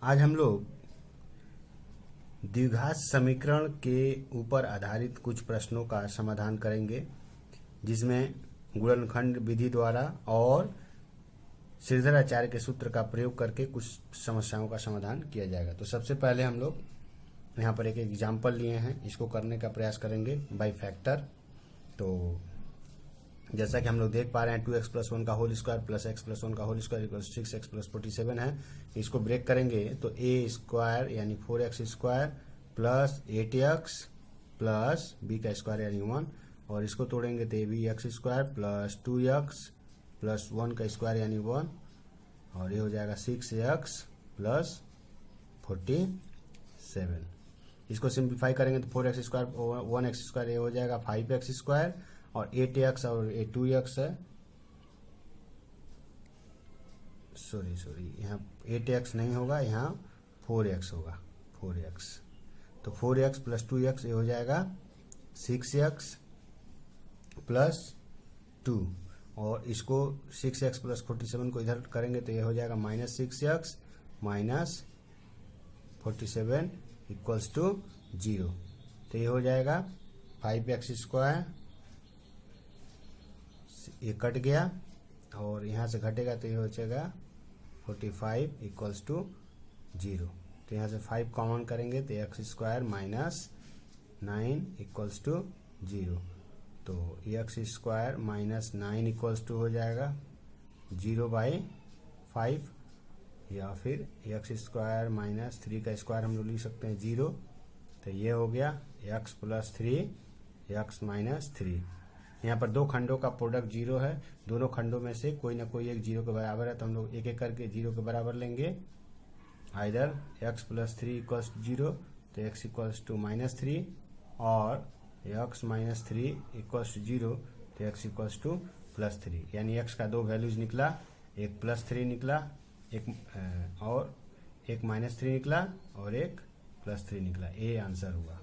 आज हम लोग द्विघात समीकरण के ऊपर आधारित कुछ प्रश्नों का समाधान करेंगे, जिसमें गुणनखंड विधि द्वारा और श्रीधर आचार्य के सूत्र का प्रयोग करके कुछ समस्याओं का समाधान किया जाएगा। तो सबसे पहले हम लोग यहाँ पर एक एग्जाम्पल लिए हैं, इसको करने का प्रयास करेंगे बाई फैक्टर। तो जैसा कि हम लोग देख पा रहे हैं 2x + 1 का होल स्क्वायर प्लस x + 1 का होल स्क्वायर इक्वल 6x + 47 है। इसको ब्रेक करेंगे तो a स्क्वायर यानी 4x square plus 8x plus b का स्क्वायर यानी 1, और इसको तोड़ेंगे तो abx square plus 2x plus 1 का स्क्वायर यानी 1, और ये हो जाएगा 6x प्लस 47। इसको सिंप्लीफाई करेंगे तो 4x स्क्वायर 1x स्क्वायर ये हो जाएगा 5x स्क्वायर, और 8x और 2x है, सॉरी यहाँ 8x नहीं होगा, यहाँ 4x होगा, 4x। तो 4x प्लस 2x ये हो जाएगा 6x प्लस 2, और इसको 6x प्लस 47 को इधर करेंगे तो ये हो जाएगा -6x माइनस 47 इक्वल्स टू 0। तो ये हो जाएगा 5x स्क्वायर, ये कट गया और यहाँ से घटेगा तो ये हो जाएगा 45 इक्वल्स टू 0। तो यहाँ से 5 कॉमन करेंगे तो x square minus 9 equals to 0। तो x square minus 9 equals to हो जाएगा 0/5, या फिर x स्क्वायर माइनस 3 का स्क्वायर हम लोग लिख सकते हैं 0। तो ये हो गया x प्लस 3 x माइनस 3। यहाँ पर दो खंडों का प्रोडक्ट 0 है, दोनों खंडों में से कोई ना कोई एक 0 के बराबर है, तो हम लोग एक एक करके 0 के बराबर लेंगे। Either x plus 3 equals to 0 तो x इक्वल्स टू -3, और x माइनस 3 इक्वल्स टू 0 तो x इक्वल्स टू +3। यानी x का दो वैल्यूज निकला, एक +3 निकला, एक और एक -3 निकला और एक +3 निकला। ये आंसर हुआ।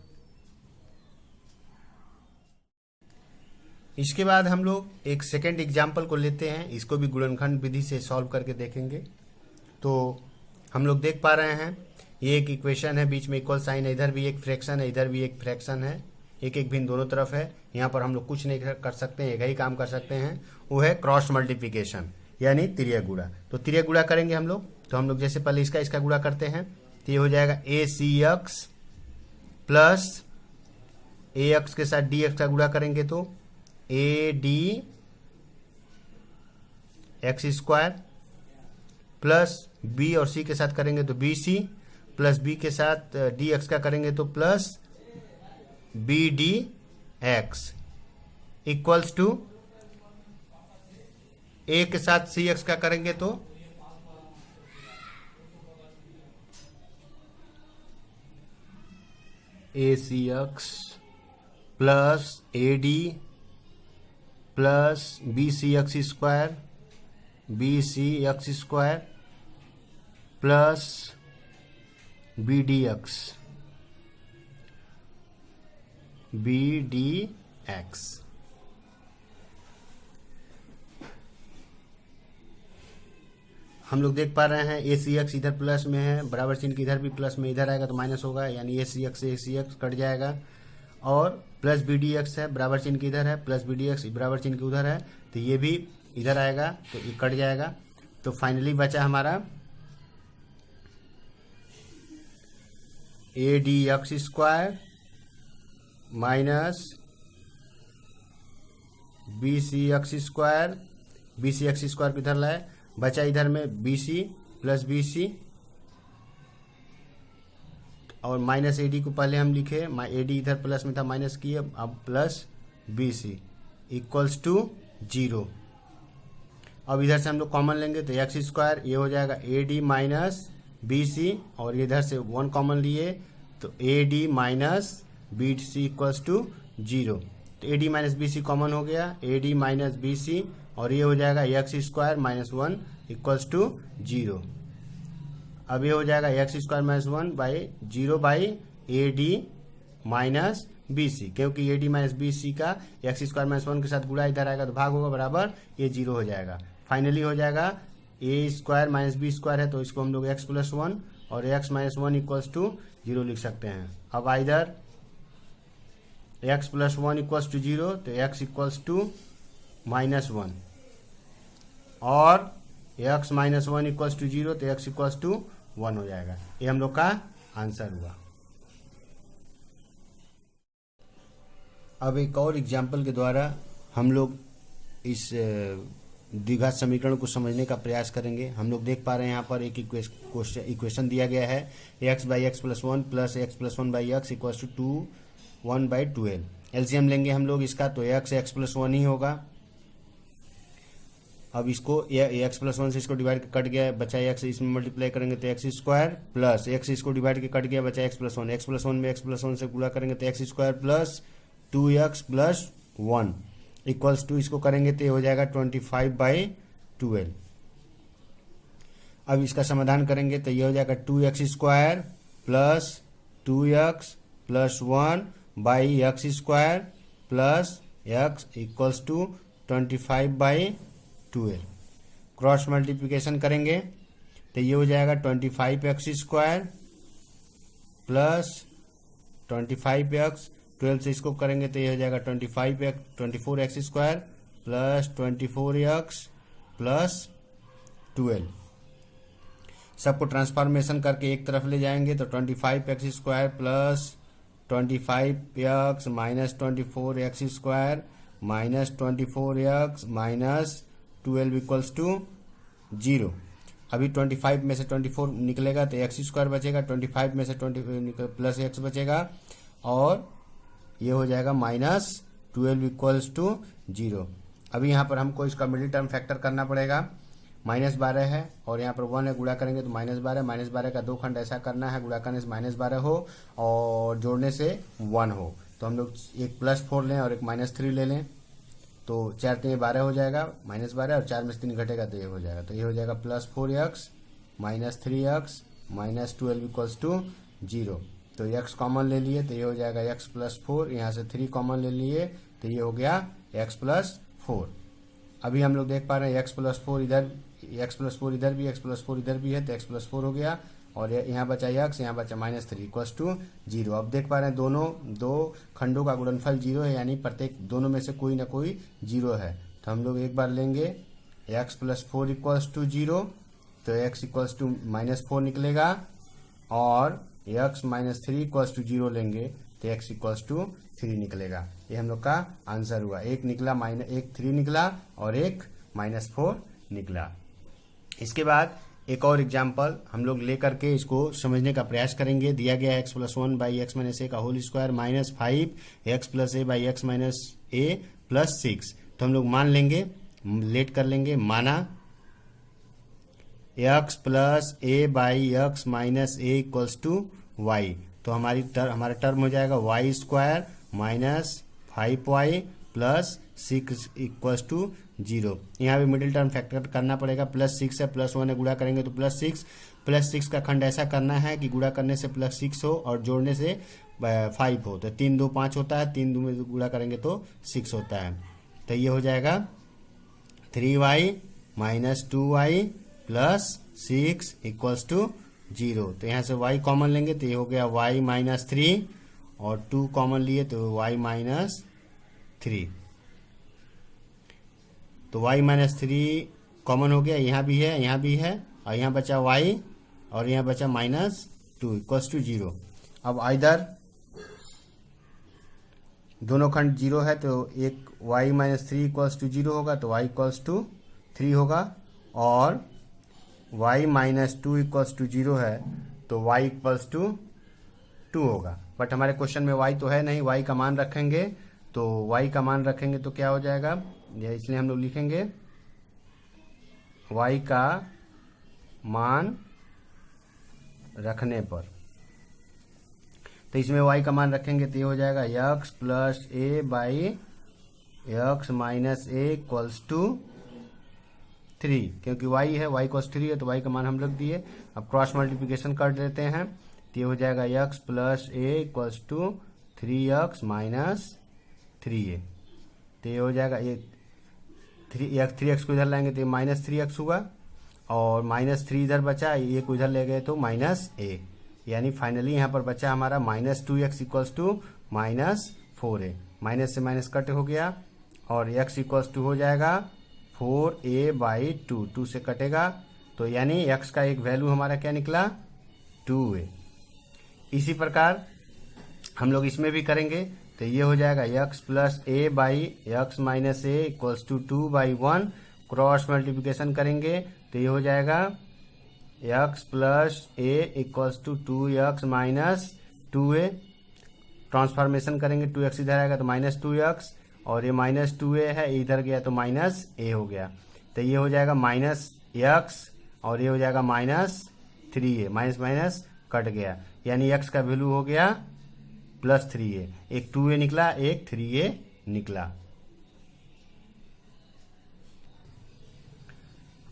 इसके बाद हम लोग एक सेकेंड एग्जाम्पल को लेते हैं, इसको भी गुणनखंड विधि से सॉल्व करके देखेंगे। तो हम लोग देख पा रहे हैं ये एक इक्वेशन है, बीच में इक्वल साइन है, इधर भी एक फ्रैक्शन है, इधर भी एक फ्रैक्शन है, एक एक भिन्न दोनों तरफ है। यहाँ पर हम लोग कुछ नहीं कर सकते हैं, एक ही काम कर सकते हैं, वो है क्रॉस मल्टीप्लिकेशन यानी तिर्यक गुणा। तो तिर्यक गुणा करेंगे हम लोग। तो हम लोग जैसे पहले इसका गुणा करते हैं तो ये हो जाएगा acx प्लस ax के साथ dx का गुणा करेंगे तो AD x square plus b और c के साथ करेंगे तो BC प्लस b के साथ dx का करेंगे तो plus BDX equals to a के साथ cx का करेंगे तो ACX plus AD plus BCX square BCX square plus BDX हम लोग देख पा रहे हैं ACX इधर प्लस में है, बराबर चिन्ह इधर भी प्लस में, इधर आएगा तो माइनस होगा, यानी ACX से ACX कट जाएगा, और प्लस BDX है, बराबर चिन्ह की इधर है, प्लस BDX बराबर चिन्ह की उधर है, तो ये भी इधर आएगा तो ये कट जाएगा। तो फाइनली बचा हमारा ADX square minus BCX square, BCX square को इधर लाए, बचा इधर में BC प्लस BC, और माइनस AD को पहले हम लिखे, AD इधर प्लस में था माइनस किए, अब प्लस BC इक्वल्स टू 0। अब इधर से हम लोग कॉमन लेंगे तो x स्क्वायर ये हो जाएगा AD माइनस BC, और इधर से 1 कॉमन लिए तो AD minus BC equals to 0। तो AD माइनस BC कॉमन हो गया, AD माइनस BC, और ये हो जाएगा x square minus 1 equals to 0। अब ये हो जाएगा x square minus 1/0/AD minus BC, क्योंकि AD माइनस BC का x स्क्वायर माइनस 1 के साथ गुणा इधर आएगा तो भाग होगा, बराबर ये 0 हो जाएगा। फाइनली हो जाएगा A square minus B square है तो इसको हम लोग एक्स प्लस वन और X minus one equals to 0 लिख सकते हैं। अब either X plus one equals to 0 तो X equals to minus one, और X minus one equals to 0 तो एक्स इक्वल्स टू 1 हो जाएगा। ये हम लोग का आंसर हुआ। अब एक और एग्जाम्पल के द्वारा हम लोग इस द्विघात समीकरण को समझने का प्रयास करेंगे। हम लोग देख पा रहे हैं यहाँ पर एक इक्वेशन दिया गया है, x by x plus one plus x plus one by x equals to 1/12। LCM लेंगे हम लोग इसका तो एक्स प्लस वन ही होगा। अब इसको एक्स प्लस वन से इसको डिवाइड कट गया बचा एक्स, इसमें मल्टीप्लाई करेंगे तो एक्स स्क्वायर प्लस एक्स इसको डिवाइड के कट गया बचा एक्स प्लस वन में एक्स प्लस वन से गुणा करेंगे तो x square plus 2x plus 1 equals to इसको करेंगे तो ये हो जाएगा 25/12। अब इसका समाधान करेंगे तो ये हो जाएगा 2x square plus 2x plus 1 by x square plus x equals to 25/12। Cross multiplication करेंगे तो ये हो जाएगा 25x स्क्वायर प्लस 25x, 12 से इसको करेंगे तो ये हो जाएगा 24x square plus 24x plus 12। सबको ट्रांसफॉर्मेशन करके एक तरफ ले जाएंगे तो 25x square plus 25x minus 24x square minus 24x minus 12 equals to 0। अभी 25 में से 24 निकलेगा तो एक्स स्क्वायर बचेगा, 25 में से 20 प्लस एक्स बचेगा और ये हो जाएगा माइनस 12 इक्वल्स टू 0। अभी यहाँ पर हमको इसका मिडिल टर्म फैक्टर करना पड़ेगा। -12 है और यहाँ पर 1 है, गुणा करेंगे तो -12 का दो खंड ऐसा करना है गुणा करने से -12 हो और जोड़ने से 1 हो। तो हम लोग एक +4 लें और एक -3 ले लें तो 4 3 12 हो जाएगा, -12 और 4 में से 3 घटेगा तो ये हो जाएगा। तो ये हो जाएगा +4x minus 3x minus 12 equals to 0। तो x कॉमन ले लिए तो ये हो जाएगा x प्लस 4, यहाँ से 3 कॉमन ले लिए तो ये हो गया x प्लस 4। अभी हम लोग देख पा रहे हैं x प्लस 4 इधर, x प्लस 4 इधर भी, x प्लस 4 इधर भी है तो x प्लस 4 हो गया और यहाँ बचा x, यहाँ बचा -3 इक्वल्स टू 0। अब देख पा रहे हैं दोनों दो खंडों का गुणनफल 0 है, यानी प्रत्येक दोनों में से कोई ना कोई 0 है। तो हम लोग एक बार लेंगे x प्लस 4 इक्वल्स टू 0 तो x इक्वल्स टू -4 निकलेगा और x माइनस 3 इक्वल्स टू 0 लेंगे तो x इक्वल्स टू 3 निकलेगा। ये हम लोग का आंसर हुआ। एक निकला एक 3 निकला और एक -4 निकला। इसके बाद एक और एग्जाम्पल हम लोग लेकर के इसको समझने का प्रयास करेंगे। दिया गया x plus 1 by x minus A का whole square minus 5x plus A by x minus A plus 6। तो हम लोग मान लेंगे, लेट कर लेंगे, माना x plus A by x minus a equals to y. तो हमारा टर्म हो जाएगा y square minus 5y plus 6 equals to 0। यहाँ भी मिडिल टर्म फैक्टर करना पड़ेगा। +6 है, +1 है, गुणा करेंगे तो +6 का खंड ऐसा करना है कि गुणा करने से +6 हो और जोड़ने से 5 हो। तो 3 2 5 होता है, 3 2 में गुणा करेंगे तो 6 होता है। तो ये हो जाएगा 3y minus 2y plus 6 equals to 0। तो यहाँ से y कॉमन लेंगे तो ये हो गया y माइनस 3 और 2 कॉमन लिए तो y माइनस 3। तो y माइनस 3 कॉमन हो गया, यहाँ भी है, यहाँ भी है और यहाँ बचा y और यहाँ बचा -2 इक्वल्स टू 0। अब इधर दोनों खंड 0 है तो एक y माइनस 3 इक्वल्स टू 0 होगा तो y इक्वल्स टू 3 होगा और y माइनस 2 इक्वल्स टू 0 है तो y इक्वल्स टू 2 होगा। बट हमारे क्वेश्चन में y तो है नहीं, y का मान रखेंगे तो y का मान रखेंगे तो क्या हो जाएगा, इसलिए हम लोग लिखेंगे y का मान रखने पर। तो इसमें y का मान रखेंगे तो ये हो जाएगा x plus A by x minus a equals to 3, क्योंकि y है, y इक्वल्स 3 है तो y का मान हम रख दिए। अब क्रॉस मल्टीप्लिकेशन कर देते हैं तो ये हो जाएगा x plus a equals to 3x minus 3a। तो ये हो जाएगा ये 3x को इधर लाएंगे तो ये -3x होगा और -3 इधर बचा, ये को इधर ले गए तो -a, यानी फाइनली यहाँ पर बचा हमारा -2x equals to -4a। Minus से माइनस कट हो गया और x इक्वल्स टू हो जाएगा 4a/2, 2 से कटेगा तो यानी x का एक वैल्यू हमारा क्या निकला 2a। इसी प्रकार हम लोग इसमें भी करेंगे तो ये हो जाएगा x plus a/x minus a equals to 2/1। Cross multiplication करेंगे तो ये हो जाएगा x plus a equals to 2x minus 2a। Transformation करेंगे 2x इधर आएगा तो -2x और ये -2a है, इधर गया तो -a हो गया तो ये हो जाएगा -x और ये हो जाएगा -3a। माइनस माइनस कट गया यानी x का वैल्यू हो गया +3a। एक 2a निकला, एक 3a निकला।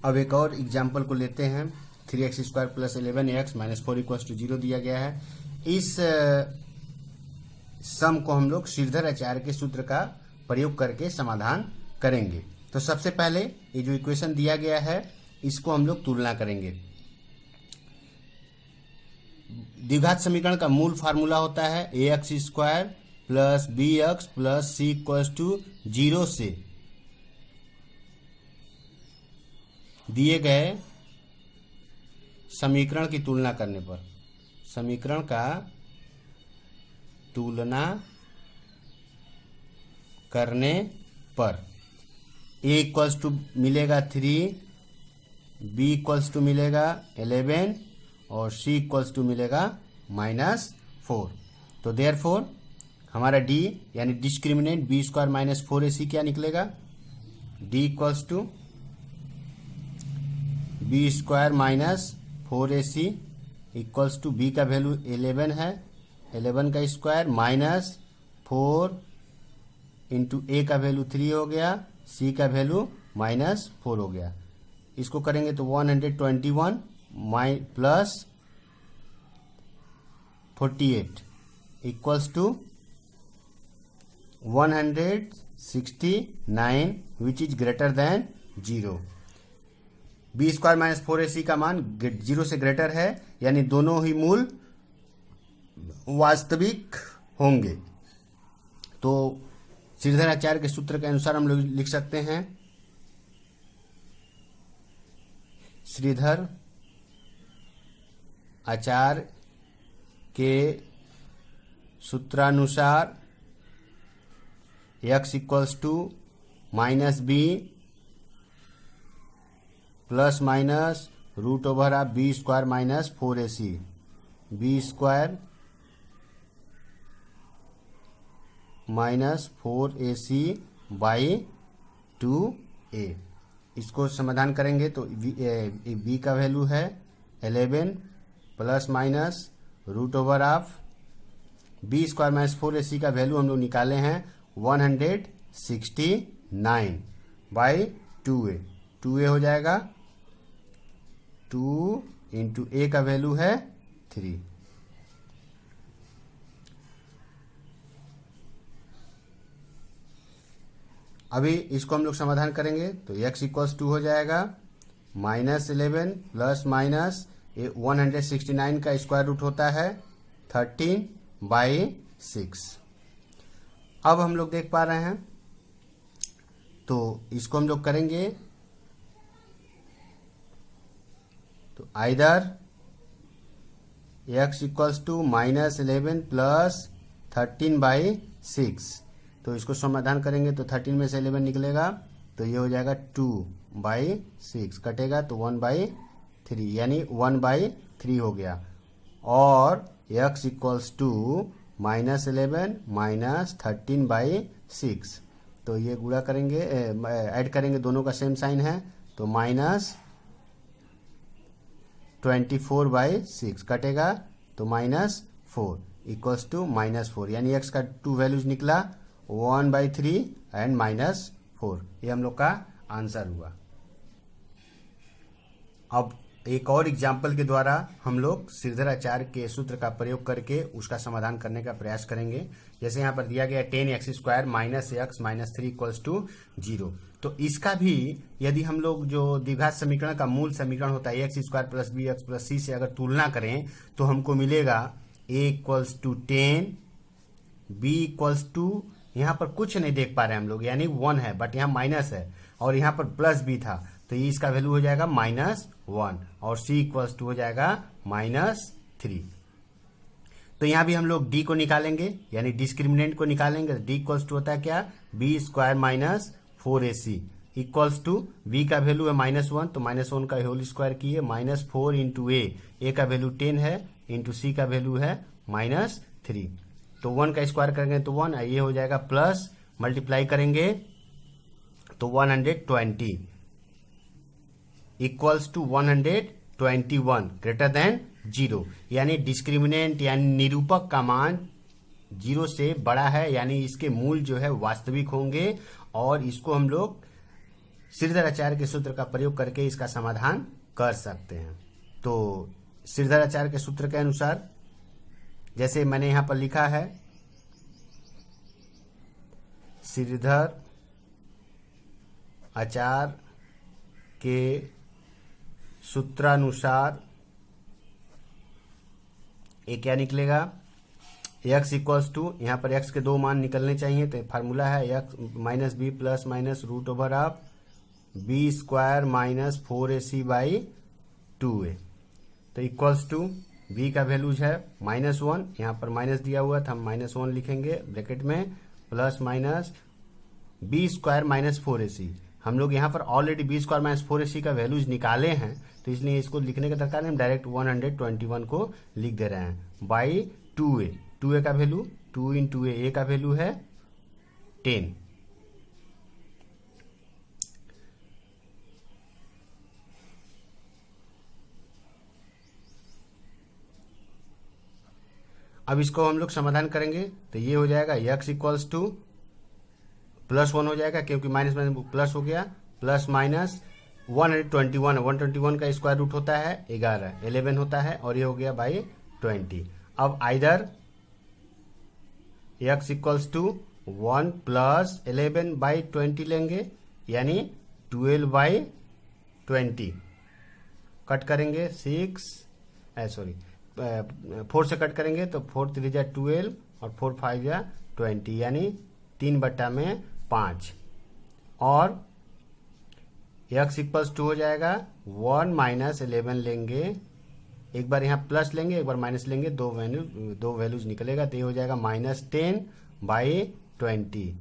अब एक और एग्जाम्पल को लेते हैं। 3x² + 11x - 4 = 0 दिया गया है। इस सम को हम लोग श्रीधर आचार्य के सूत्र का प्रयोग करके समाधान करेंगे। तो सबसे पहले ये जो इक्वेशन दिया गया है इसको हम लोग तुलना करेंगे। द्विघात समीकरण का मूल फार्मूला होता है ax² + bx + c = 0 से दिए गए समीकरण की तुलना करने पर, समीकरण का तुलना करने पर a इक्वल्स टू मिलेगा 3, b इक्वल्स टू मिलेगा 11 और c इक्वल्स टू मिलेगा -4। तो देयरफॉर हमारा d यानी डिस्क्रिमिनेंट b² - 4ac क्या निकलेगा, d equals to b² - 4ac equals to b का वैल्यू 11 है, 11 का स्क्वायर -4 इंटू a का वैल्यू 3 हो गया, c का वैल्यू -4 हो गया। इसको करेंगे तो 121 plus 48 equals to 169 which is greater than 0। b² - 4ac का मान 0 से ग्रेटर है यानी दोनों ही मूल वास्तविक होंगे। तो श्रीधर आचार्य के सूत्र के अनुसार हम लोग लिख सकते हैं श्रीधर आचार्य के सूत्रानुसार x equals to -b ± √b² - 4ac, b² -4ac/2a। इसको समाधान करेंगे तो b का वैल्यू है 11 ± √b² - 4ac का वैल्यू हम लोग निकाले हैं 169/2a। 2a हो जाएगा 2 इंटू a का वैल्यू है 3। अभी इसको हम लोग समाधान करेंगे तो x इक्वल्स टू हो जाएगा -11 प्लस माइनस 169 का स्क्वायर रूट होता है 13/6। अब हम लोग देख पा रहे हैं तो इसको हम लोग करेंगे तो either x equals to -11 plus 13/6। तो इसको समाधान करेंगे तो 13 में से 11 निकलेगा तो ये हो जाएगा 2/6 कटेगा तो 1/3 यानी 1/3 हो गया। और x इक्वल्स टू -11 - 13/6 तो ये गुणा करेंगे, ऐड करेंगे, दोनों का सेम साइन है तो -24/6 कटेगा तो -4 इक्वल्स टू -4 यानी x का 2 वैल्यूज निकला 1/3 एंड -4। ये हम लोग का आंसर हुआ। अब एक और एग्जाम्पल के द्वारा हम लोग श्रीधराचार्य के सूत्र का प्रयोग करके उसका समाधान करने का प्रयास करेंगे। जैसे यहाँ पर दिया गया 10x² minus x minus 3 equals to 0। तो इसका भी यदि हम लोग जो द्विघात समीकरण का मूल समीकरण होता है x² plus B X plus C से अगर तुलना करें तो हमको मिलेगा a equals to 10, b equals to, यहाँ पर कुछ नहीं देख पा रहे हैं हम लोग यानी 1 है, बट यहाँ माइनस है और यहाँ पर प्लस भी था, तो ये इसका वैल्यू हो जाएगा -1 और c इक्वल्स टू हो जाएगा -3। तो यहाँ भी हम लोग d को निकालेंगे यानी डिस्क्रिमिनेंट को निकालेंगे। d इक्वल्स टू होता है क्या, b² minus 4ac equals to b का वैल्यू है -1 तो -1 का होल स्क्वायर किए -4 इंटू a का वैल्यू 10 है इंटू c का वैल्यू है -3। तो 1 का स्क्वायर करेंगे तो 1, ये हो जाएगा प्लस मल्टीप्लाई करेंगे तो 120 इक्वल्स टू 121 ग्रेटर देन 0, यानी डिस्क्रिमिनेंट यानी निरूपक का मान 0 से बड़ा है, यानी इसके मूल जो है वास्तविक होंगे और इसको हम लोग श्रीधराचार्य के सूत्र का प्रयोग करके इसका समाधान कर सकते हैं। तो श्रीधराचार्य के सूत्र के अनुसार जैसे मैंने यहां पर लिखा है, श्रीधर आचार्य के सूत्रानुसार ये क्या निकलेगा, x इक्वल्स टू, यहाँ पर x के दो मान निकलने चाहिए तो फार्मूला है x minus b plus minus root over of b² minus 4ac by 2a। तो इक्वल्स टू b का वैल्यूज है -1, यहाँ पर माइनस दिया हुआ था हम -1 लिखेंगे ब्रैकेट में, plus minus b² minus 4ac। हम लोग यहाँ पर ऑलरेडी b² माइनस 4ac का वैल्यूज निकाले हैं तो इसलिए इसको लिखने के दरकार नहीं, हम डायरेक्ट 121 को लिख दे रहे हैं बाई 2a का वैल्यू 2 इंटू a का वैल्यू है 10। अब इसको हम लोग समाधान करेंगे तो ये हो जाएगा x इक्वल्स टू +1 हो जाएगा क्योंकि माइनस माइनस प्लस हो गया, प्लस माइनस 121 का स्क्वायर रूट होता है 11 होता है और ये हो गया बाई 20। अब either x equals to 1 plus 11 by 20 लेंगे यानी 12 बाई 20, कट करेंगे 4 से कट करेंगे तो 4 3 जा 12 और 4 5 जा 20 यानी 3/5 और x इक्वल्स टू हो जाएगा 1 माइनस 11 लेंगे, एक बार यहाँ प्लस लेंगे एक बार माइनस लेंगे, दो वैल्यूज निकलेगा तो ये हो जाएगा -10 बाई 20,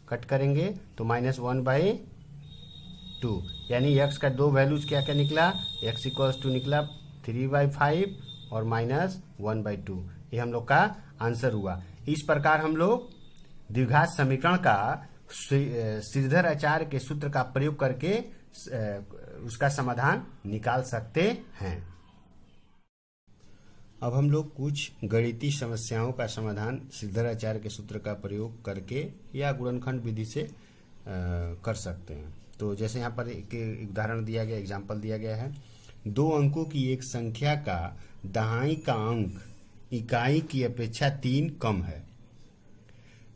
कट करेंगे तो -1/2 यानी x का दो वैल्यूज क्या क्या निकला, x इक्वल्स टू निकला 3/5 और -1/2। ये हम लोग का आंसर हुआ। इस प्रकार हम लोग द्विघात समीकरण का श्रीधराचार्य के सूत्र का प्रयोग करके उसका समाधान निकाल सकते हैं। अब हम लोग कुछ गणितीय समस्याओं का समाधान श्रीधराचार्य के सूत्र का प्रयोग करके या गुणनखंड विधि से कर सकते हैं। तो जैसे यहाँ पर एक उदाहरण दिया गया, एग्जाम्पल दिया गया है, 2 अंकों की एक संख्या का दहाई का अंक इकाई की अपेक्षा 3 कम है।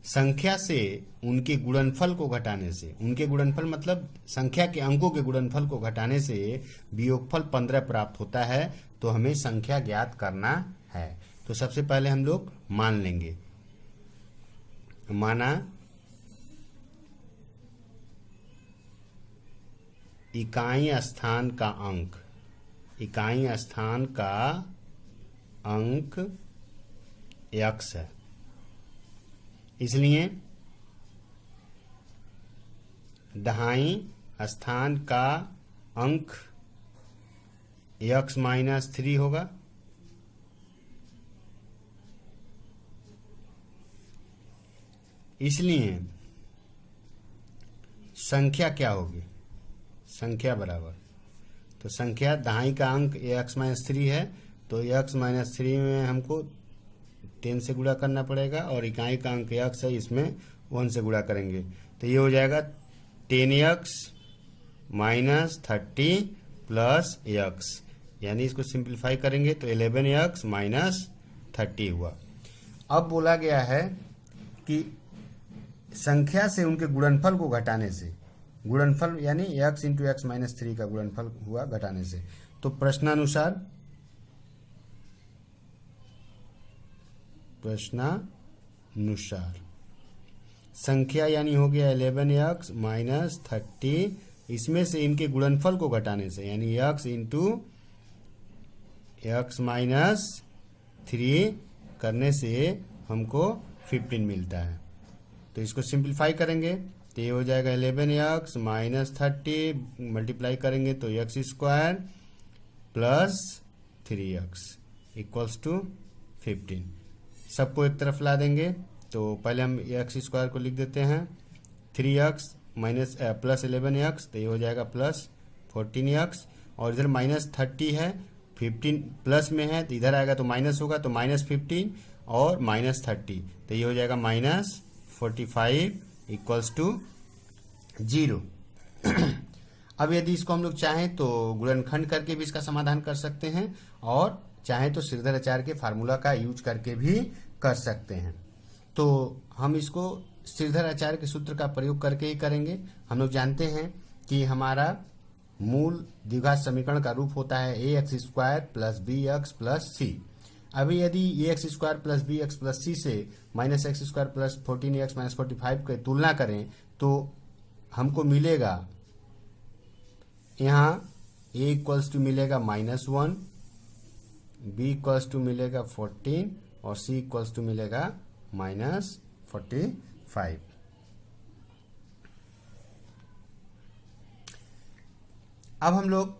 संख्या से उनके गुणनफल को घटाने से, उनके गुणनफल मतलब संख्या के अंकों के गुणनफल को घटाने से वियोगफल 15 प्राप्त होता है। तो हमें संख्या ज्ञात करना है। तो सबसे पहले हम लोग मान लेंगे, माना इकाई स्थान का अंक, इकाई स्थान का अंक x है, इसलिए दहाई स्थान का अंक x माइनस 3 होगा। इसलिए संख्या क्या होगी, संख्या बराबर, तो संख्या दहाई का अंक x माइनस 3 है तो x माइनस 3 में हमको 10 से गुणा करना पड़ेगा और इकाई का अंक x है, इसमें 1 से गुणा करेंगे तो ये हो जाएगा 10x माइनस 30 प्लस x। यानी इसको सिंप्लीफाई करेंगे तो 11x माइनस 30 हुआ। अब बोला गया है कि संख्या से उनके गुणनफल को घटाने से, गुणनफल यानी x इंटू एक्स माइनस 3 का गुणनफल हुआ घटाने से। तो प्रश्नानुसार संख्या यानी हो गया 11x माइनस 30, इसमें से इनके गुणनफल को घटाने से यानी x इंटू एक्स माइनस 3 करने से हमको 15 मिलता है। तो इसको सिंप्लीफाई करेंगे तो ये हो जाएगा 11x माइनस 30, मल्टीप्लाई करेंगे तो x square plus 3x equals to 15। सबको एक तरफ ला देंगे तो पहले हम एक्स स्क्वायर को लिख देते हैं 3x माइनस प्लस 11x, तो ये हो जाएगा प्लस 14x, और इधर माइनस 30 है, 15 प्लस में है तो इधर आएगा तो माइनस होगा, तो माइनस 15 और माइनस 30, तो ये हो जाएगा माइनस 45 इक्वल्स टू 0। अब यदि इसको हम लोग चाहें तो गुणनखंड करके भी इसका समाधान कर सकते हैं, और चाहें तो श्रीधराचार्य के फार्मूला का यूज करके भी कर सकते हैं। तो हम इसको श्रीधराचार्य के सूत्र का प्रयोग करके ही करेंगे। हम लोग जानते हैं कि हमारा मूल द्विघात समीकरण का रूप होता है A X square plus B X plus C. अभी यदि A X square plus B X plus C से minus X square plus 14x minus 45 की तुलना करें तो हमको मिलेगा यहाँ ए इक्वल्स टू मिलेगा -1, बी इक्वल्स टू मिलेगा 14 और सी इक्वल्स टू मिलेगा -45। अब हम लोग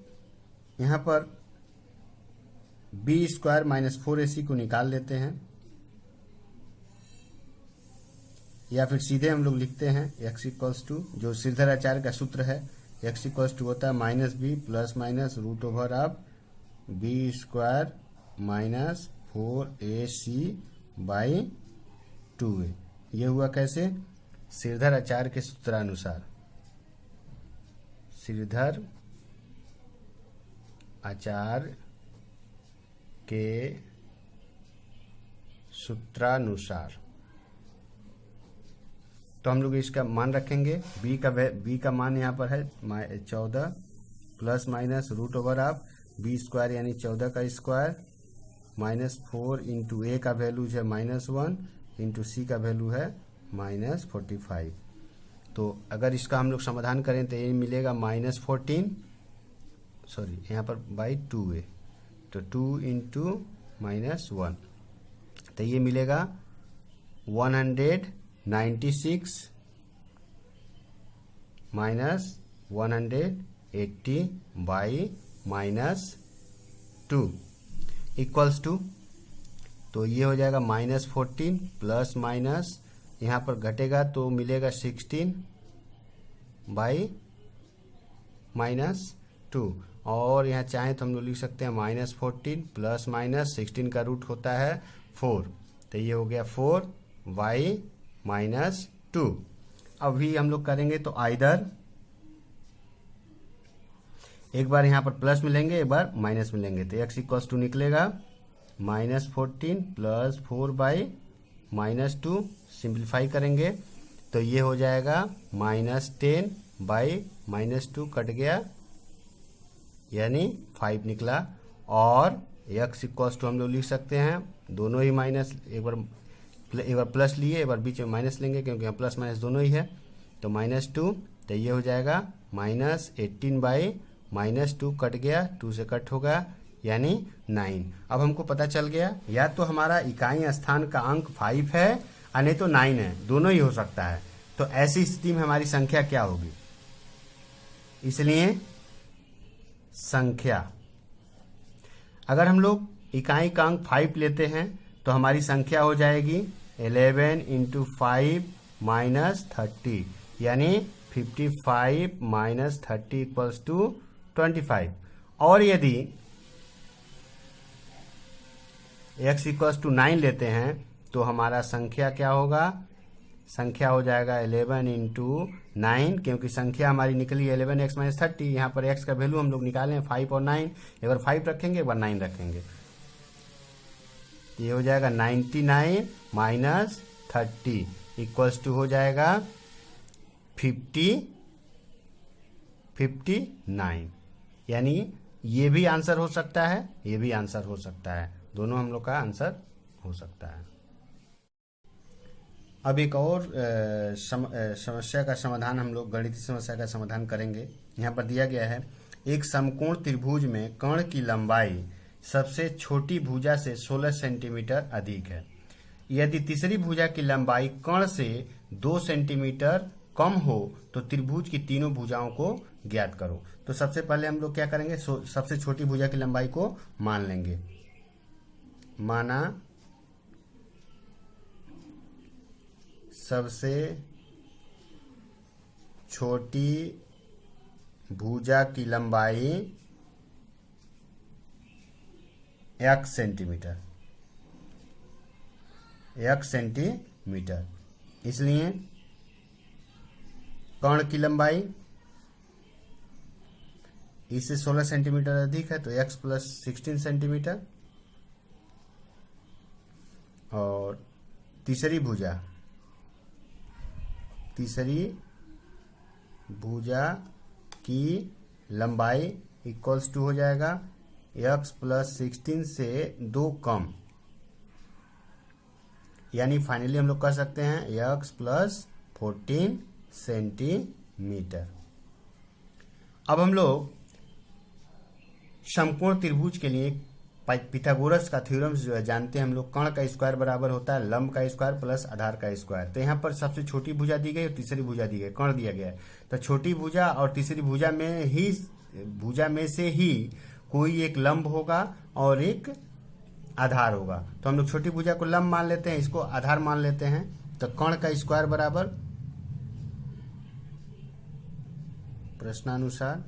यहाँ पर बी स्क्वायर माइनस 4ac को निकाल लेते हैं, या फिर सीधे हम लोग लिखते हैं x इक्वल्स टू, जो श्रीधराचार्य का सूत्र है, x इक्वल्स टू होता है minus b plus minus root over of b square minus 4ac by 2a। ये हुआ कैसे? श्रीधराचार्य के सूत्रानुसार, श्रीधर आचार्य के सूत्रानुसार। तो हम लोग इसका मान रखेंगे, b का मान यहाँ पर है 14 plus minus root over of b square यानी 14 का स्क्वायर माइनस 4 इंटू ए का वैल्यू है -1 इंटू सी का वैल्यू है -45। तो अगर इसका हम लोग समाधान करें तो ये मिलेगा -14, सॉरी यहाँ पर बाई 2a, तो 2 इंटू -1, तो ये मिलेगा 196 माइनस 180 बाई -2 इक्वल्स टू, तो ये हो जाएगा -14 प्लस माइनस यहाँ पर घटेगा तो मिलेगा 16 बाई -2, और यहाँ चाहें तो हम लोग लिख सकते हैं -14 प्लस माइनस 16 का रूट होता है 4, तो ये हो गया 4 बाई -2। अभी हम लोग करेंगे तो आइदर एक बार यहाँ पर प्लस मिलेंगे, एक बार माइनस मिलेंगे, तो x इक्वल्स टू निकलेगा -14 प्लस 4 बाई -2। सिंप्लीफाई करेंगे तो ये हो जाएगा -10 बाई -2 कट गया यानी 5 निकला, और x इक्वल्स टू हम लोग लिख सकते हैं दोनों ही माइनस, एक बार प्लस लिए एक बार बीच में माइनस लेंगे क्योंकि यहाँ प्लस माइनस दोनों ही है, तो -2, तो ये हो जाएगा -18 बाई -2 कट गया, 2 से कट होगा यानी 9। अब हमको पता चल गया या तो हमारा इकाई स्थान का अंक 5 है और नहीं तो 9 है, दोनों ही हो सकता है। तो ऐसी स्थिति में हमारी संख्या क्या होगी? इसलिए संख्या, अगर हम लोग इकाई का अंक 5 लेते हैं तो हमारी संख्या हो जाएगी 11 इंटू 5 माइनस 30, यानी 55 माइनस 30 इक्वल्स टू 25। और यदि x इक्वल्स टू 9 लेते हैं तो हमारा संख्या क्या होगा? संख्या हो जाएगा 11 इंटू 9, क्योंकि संख्या हमारी निकली 11x-30। यहाँ पर x का वैल्यू हम लोग निकालें 5 और 9, एक बार 5 रखेंगे एक बार 9 रखेंगे, ये हो जाएगा 99 माइनस 30 इक्वल्स टू हो जाएगा 59। यानी ये भी आंसर हो सकता है, ये भी आंसर हो सकता है, दोनों हम लोग का आंसर हो सकता है। अब एक और समस्या का समाधान हम लोग गणितीय समस्या का समाधान करेंगे। यहाँ पर दिया गया है एक समकोण त्रिभुज में कर्ण की लंबाई सबसे छोटी भुजा से 16 सेंटीमीटर अधिक है। यदि तीसरी भुजा की लंबाई कर्ण से 2 सेंटीमीटर कम हो तो त्रिभुज की तीनों भुजाओं को ज्ञात करो। तो सबसे पहले हम लोग क्या करेंगे, सबसे छोटी भुजा की लंबाई को मान लेंगे। माना सबसे छोटी भुजा की लंबाई x सेंटीमीटर, इसलिए कर्ण की लंबाई इससे 16 सेंटीमीटर अधिक है तो x प्लस 16 सेंटीमीटर, और तीसरी भुजा की लंबाई इक्वल्स टू हो जाएगा x प्लस 16 से 2 कम, यानी फाइनली हम लोग कर सकते हैं x प्लस 14 सेंटीमीटर। अब हम लोग समकोण त्रिभुज के लिए पिथागोरस का थ्योरम जो है जानते हैं हम लोग, कर्ण का स्क्वायर बराबर होता है लंब का स्क्वायर प्लस आधार का स्क्वायर। तो यहाँ पर सबसे छोटी भुजा दी गई और तीसरी भुजा दी गई, कर्ण दिया गया है, तो छोटी भुजा और तीसरी भुजा में से ही कोई एक लंब होगा और एक आधार होगा। तो हम लोग छोटी भुजा को लंब मान लेते हैं, इसको आधार मान लेते हैं। तो कर्ण का स्क्वायर बराबर प्रश्नानुसार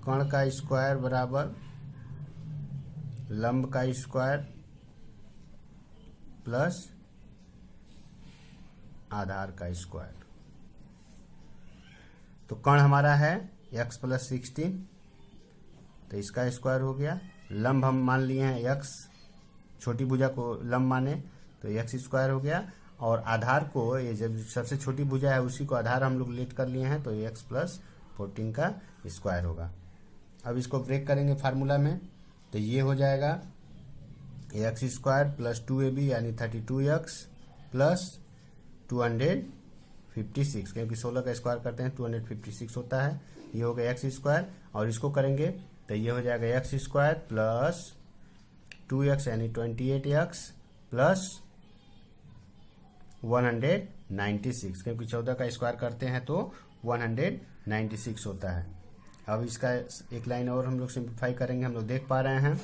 कर्ण का स्क्वायर बराबर लंब का स्क्वायर प्लस आधार का स्क्वायर। तो कर्ण हमारा है x प्लस 16, तो इसका स्क्वायर हो गया। लंब हम मान लिए हैं x, छोटी भुजा को लंब माने तो x स्क्वायर हो गया, और आधार को ये जब सबसे छोटी भुजा है उसी को आधार हम लोग लेट कर लिए हैं तो x प्लस 14 का स्क्वायर होगा। अब इसको ब्रेक करेंगे फार्मूला में, तो ये हो जाएगा x स्क्वायर प्लस 2ab यानी 32x प्लस 256, क्योंकि 16 का स्क्वायर करते हैं 256 होता है। ये हो गया x स्क्वायर, और इसको करेंगे तो ये हो जाएगा x स्क्वायर प्लस 2x यानी 28x प्लस 196, क्योंकि 14 का स्क्वायर करते हैं तो 196 होता है। अब इसका एक लाइन और हम लोग सिंप्लीफाई करेंगे। हम लोग देख पा रहे हैं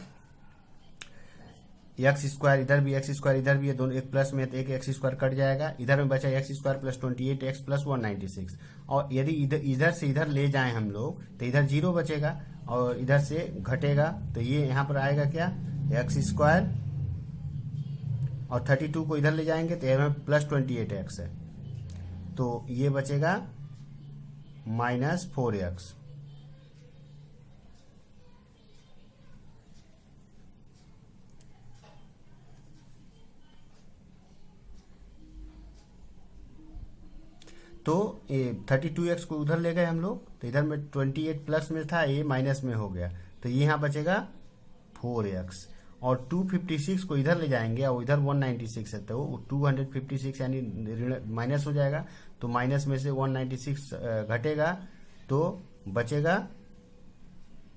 एक्स स्क्वायर इधर भी, एक्स स्क्वायर इधर भी है, दोनों एक प्लस में तो एक एक्स स्क्वायर कट जाएगा, इधर में बचा x square plus 28x plus 196। और यदि इधर से इधर ले जाएं हम लोग तो इधर 0 बचेगा और इधर से घटेगा, तो ये यहाँ पर आएगा क्या, एक्स स्क्वायर, और 32 को इधर ले जाएंगे तो यहाँ प्लस 28x है, तो ये बचेगा माइनस 4x। तो ये 32x को उधर ले गए हम लोग, तो इधर में 28 प्लस में था, ये माइनस में हो गया, तो ये यहाँ बचेगा 4x। और 256 को इधर ले जाएंगे और इधर 196 है तो 256 यानी माइनस हो जाएगा, तो माइनस में से 196 घटेगा तो बचेगा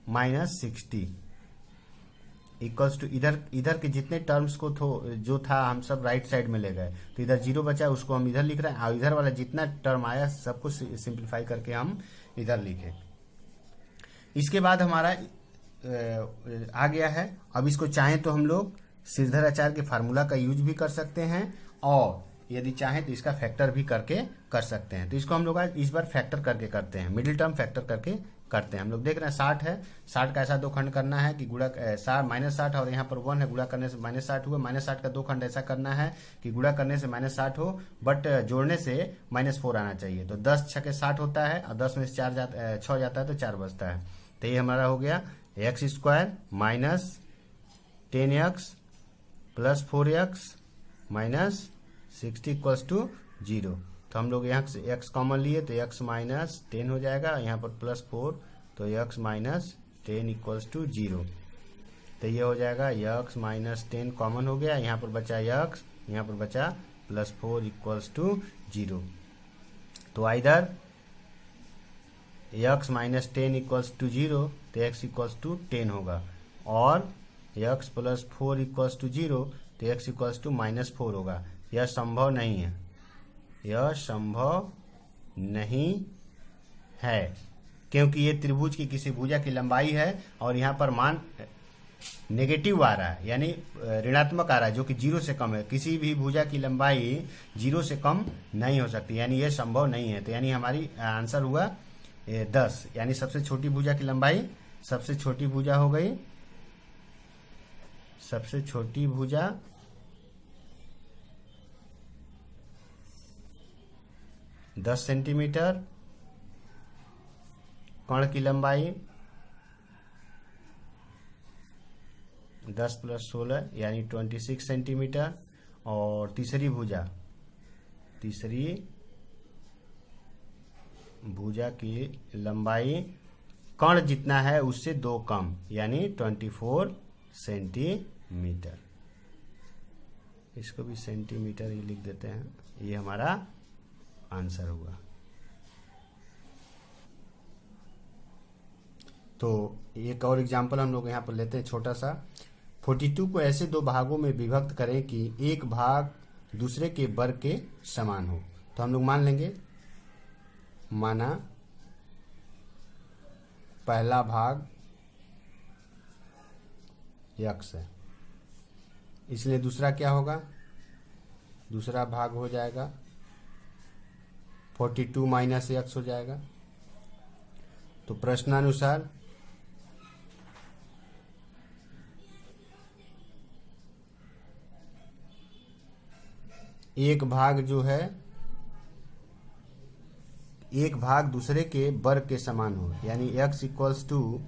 -60 इक्वल्स टू इधर के जितने टर्म्स को जो था हम सब राइट साइड में ले गए, तो इधर 0 बचा उसको हम इधर लिख रहे हैं, और इधर वाला जितना टर्म आया सबको सिंप्लीफाई करके हम इधर लिखे। इसके बाद हमारा आ गया है। अब इसको चाहें तो हम लोग श्रीधराचार्य के फार्मूला का यूज भी कर सकते हैं, और यदि चाहें तो इसका फैक्टर भी करके कर सकते हैं। तो इसको हम लोग आज इस बार फैक्टर करके करते हैं, मिडिल टर्म फैक्टर करके करते हैं। हम लोग देख रहे हैं 60 है, 60 का ऐसा दो खंड करना है कि गुणा -60 और यहाँ पर 1 है, गुणा करने से -60 हुआ। -60 का दो खंड ऐसा करना है कि गुणा करने से -60 हो, बट जोड़ने से -4 आना चाहिए। तो 10 छके 60 होता है और 10 में से 6 जाता है तो 4 बचता है। तो ये हमारा हो गया x² minus 10x plus 4x minus 60 equals to 0। तो हम लोग यहाँ से x कॉमन लिए तो x माइनस 10 हो जाएगा, यहाँ पर प्लस 4 तो x माइनस 10 इक्वल्स टू 0। तो ये हो जाएगा x माइनस 10 कॉमन हो गया, यहाँ पर बचा x, यहाँ पर बचा प्लस 4 इक्वल्स टू 0। तो इधर x माइनस 10 इक्वल्स टू 0 तो x इक्वल्स टू 10 होगा, और x प्लस 4 इक्वल्स टू 0 तो x इक्वल्स टू -4 होगा। यह संभव नहीं है, यह संभव नहीं है, क्योंकि ये त्रिभुज की किसी भुजा की लंबाई है और यहाँ पर मान नेगेटिव आ रहा है, यानी ऋणात्मक आ रहा है, जो कि 0 से कम है। किसी भी भुजा की लंबाई 0 से कम नहीं हो सकती, यानी यह संभव नहीं है। तो यानी हमारी आंसर हुआ 10, यानी सबसे छोटी भुजा की लंबाई, सबसे छोटी भुजा हो गई, सबसे छोटी भुजा 10 सेंटीमीटर, कर्ण की लंबाई 10 प्लस 16 यानी 26 सेंटीमीटर, और तीसरी भुजा की लंबाई कर्ण जितना है उससे 2 कम, यानी 24 सेंटीमीटर। इसको भी सेंटीमीटर ही लिख देते हैं, ये हमारा आंसर हुआ। तो एक और एग्जांपल हम लोग यहाँ पर लेते हैं छोटा सा। 42 को ऐसे दो भागों में विभक्त करें कि एक भाग दूसरे के वर्ग के समान हो। तो हम लोग मान लेंगे, माना पहला भाग x है, इसलिए दूसरा क्या होगा, दूसरा भाग हो जाएगा 42 माइनस x हो जाएगा। तो प्रश्नानुसार एक भाग जो है, एक भाग दूसरे के वर्ग के समान हो, यानी x equals to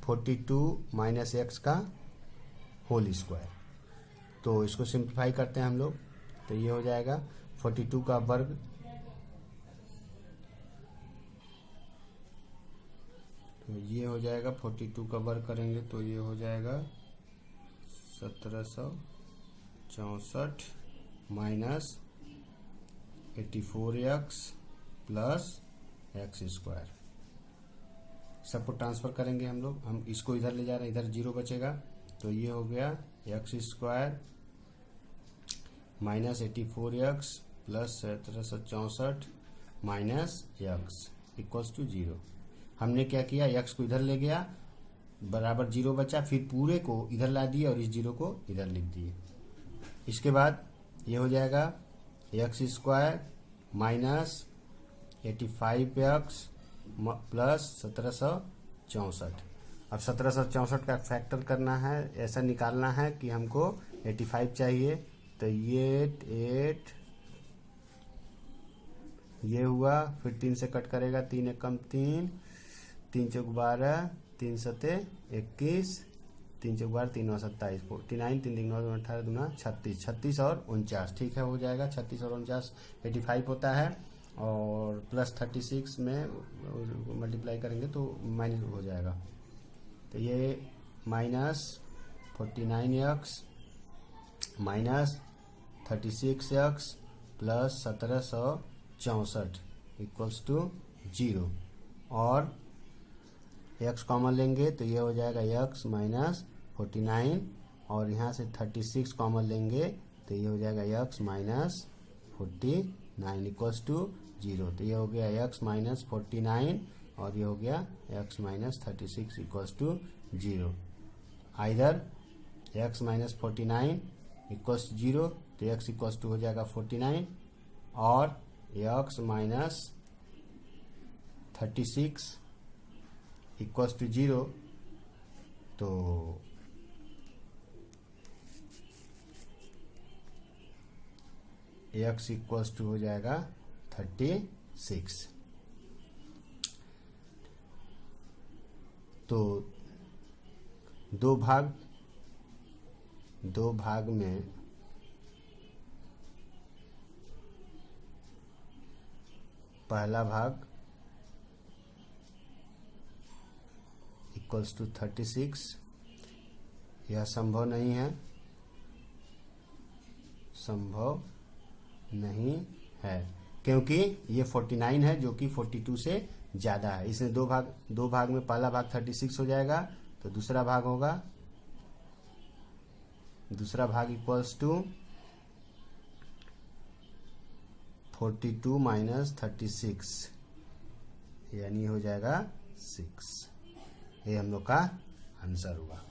42 minus x का होल स्क्वायर। तो इसको सिंप्लीफाई करते हैं हम लोग, तो ये हो जाएगा 42 का वर्ग, तो ये हो जाएगा 42 का वर्ग करेंगे तो ये हो जाएगा 1764 minus 84x plus x square. सबको ट्रांसफर करेंगे हम लोग, हम इसको इधर ले जा रहे हैं, इधर 0 बचेगा, तो ये हो गया x square minus 84x plus 1764 minus x equals to 0। हमने क्या किया, x को इधर ले गया, बराबर 0 बचा, फिर पूरे को इधर ला दिए और इस 0 को इधर लिख दिए। इसके बाद ये हो जाएगा x square minus 85x plus 1764। अब 1764 का फैक्टर करना है, ऐसा निकालना है कि हमको 85 चाहिए, तो ये 8 ये हुआ, फिर 3 से कट करेगा, 3 एकम 3, 3 चौक 12, 3 सते 21, 3 चौक 12, 3 9 27, 49, 3 9 18 दूना 36, 36 और 49, ठीक है, हो जाएगा 36 और 49 85 होता है, और प्लस 36 में मल्टीप्लाई करेंगे तो माइनस हो जाएगा, तो ये minus 49x minus 36x plus 1764 equals to 0, और x कॉमन लेंगे तो ये हो जाएगा x माइनस 49, और यहाँ से 36 कॉमन लेंगे तो ये हो जाएगा x माइनस 49 इक्वल्स टू 0। तो ये हो गया x माइनस 49 और ये हो गया x minus 36 equals to 0। Either x minus 49 equals 0, तो x इक्वल्स टू हो जाएगा 49, और x माइनस 36 इक्वल्स टू 0, तो x इक्वल्स टू हो जाएगा 36। तो दो भाग में पहला भाग इक्वल्स टू 36, यह संभव नहीं है, संभव नहीं है, क्योंकि ये 49 है जो कि 42 से ज़्यादा है। इसमें दो भाग में पहला भाग 36 हो जाएगा, तो दूसरा भाग इक्वल्स टू 42 माइनस 36, यानी हो जाएगा 6। ये हम लोग का आंसर हुआ।